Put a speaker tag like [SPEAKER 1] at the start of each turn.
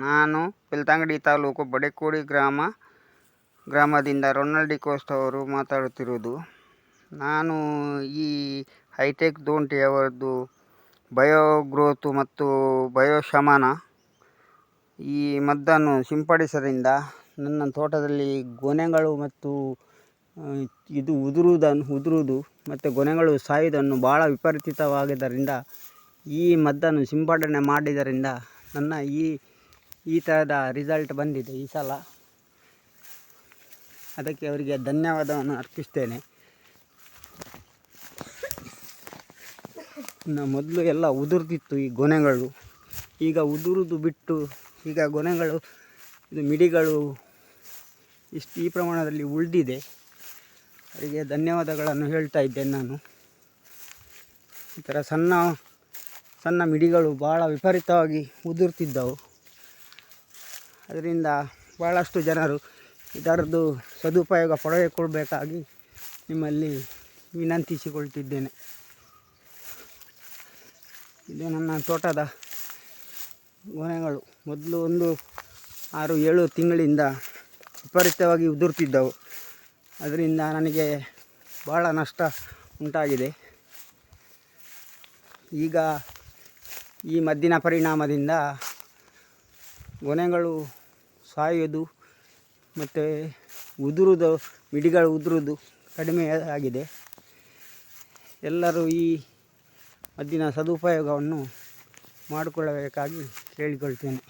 [SPEAKER 1] ನಾನು ಬೆಳ್ತಂಗಡಿ ತಾಲೂಕು ಬಡೆಕೋಡಿ ಗ್ರಾಮದಿಂದ ರೊನಾಲ್ಡ್ ಡಿಕೋಸ್ಟ್ ಅವರು ಮಾತಾಡುತ್ತಿರುವುದು. ನಾನು ಈ ಹೈಟೆಕ್ ದೊಂಟಿಯವರದ್ದು ಬಯೋ ಗ್ರೋತ್ ಮತ್ತು ಬಯೋ ಶಮನ ಈ ಮದ್ದನ್ನು ಸಿಂಪಡಿಸೋದ್ರಿಂದ ನನ್ನ ತೋಟದಲ್ಲಿ ಗೊನೆಗಳು ಮತ್ತು ಇದು ಉದುರುವುದು ಮತ್ತು ಗೊನೆಗಳು ಸಾಯುವುದನ್ನು ಭಾಳ ವಿಪರೀತವಾಗಿದ್ದರಿಂದ ಈ ಮದ್ದನ್ನು ಸಿಂಪಡಣೆ ಮಾಡಿದ್ದರಿಂದ ನನ್ನ ಈ ಥರದ ರಿಸಲ್ಟ್ ಬಂದಿದೆ ಈ ಸಲ. ಅದಕ್ಕೆ ಅವರಿಗೆ ಧನ್ಯವಾದವನ್ನು ಅರ್ಪಿಸ್ತೇನೆ. ಮೊದಲು ಎಲ್ಲ ಉದುರ್ತಿತ್ತು ಈ ಗೊನೆಗಳು, ಈಗ ಉದುರುದು ಬಿಟ್ಟು ಈಗ ಗೊನೆಗಳು ಇದು ಮಿಡಿಗಳು ಈ ಪ್ರಮಾಣದಲ್ಲಿ ಉಳಿದಿದೆ. ಅವರಿಗೆ ಧನ್ಯವಾದಗಳನ್ನು ಹೇಳ್ತಾ ಇದ್ದೇನೆ ನಾನು. ಈ ಥರ ಸಣ್ಣ ಮಿಡಿಗಳು ಭಾಳ ವಿಪರೀತವಾಗಿ ಉದುರ್ತಿದ್ದವು. ಅದರಿಂದ ಭಾಳಷ್ಟು ಜನರು ಇದರದ್ದು ಸದುಪಯೋಗ ಪಡೆದುಕೊಳ್ಬೇಕಾಗಿ ನಿಮ್ಮಲ್ಲಿ ವಿನಂತಿಸಿಕೊಳ್ತಿದ್ದೇನೆ. ಇದು ನನ್ನ ತೋಟದ ಗೊನೆಗಳು. ಮೊದಲು ಒಂದು 6-7 ತಿಂಗಳಿಂದ ವಿಪರೀತವಾಗಿ ಉದುರ್ತಿದ್ದವು. ಅದರಿಂದ ನನಗೆ ಭಾಳ ನಷ್ಟ ಉಂಟಾಗಿದೆ. ಈಗ ಈ ಮದ್ದಿನ ಪರಿಣಾಮದಿಂದ ಗೊನೆಗಳು ಸಾಯೋದು ಮತ್ತು ಮಿಡಿಗಳು ಉದುರುವುದು ಕಡಿಮೆ ಆಗಿದೆ. ಎಲ್ಲರೂ ಈ ಮದ್ದಿನ ಸದುಪಯೋಗವನ್ನು ಮಾಡಿಕೊಳ್ಳಬೇಕಾಗಿ ಕೇಳಿಕೊಳ್ತೇನೆ.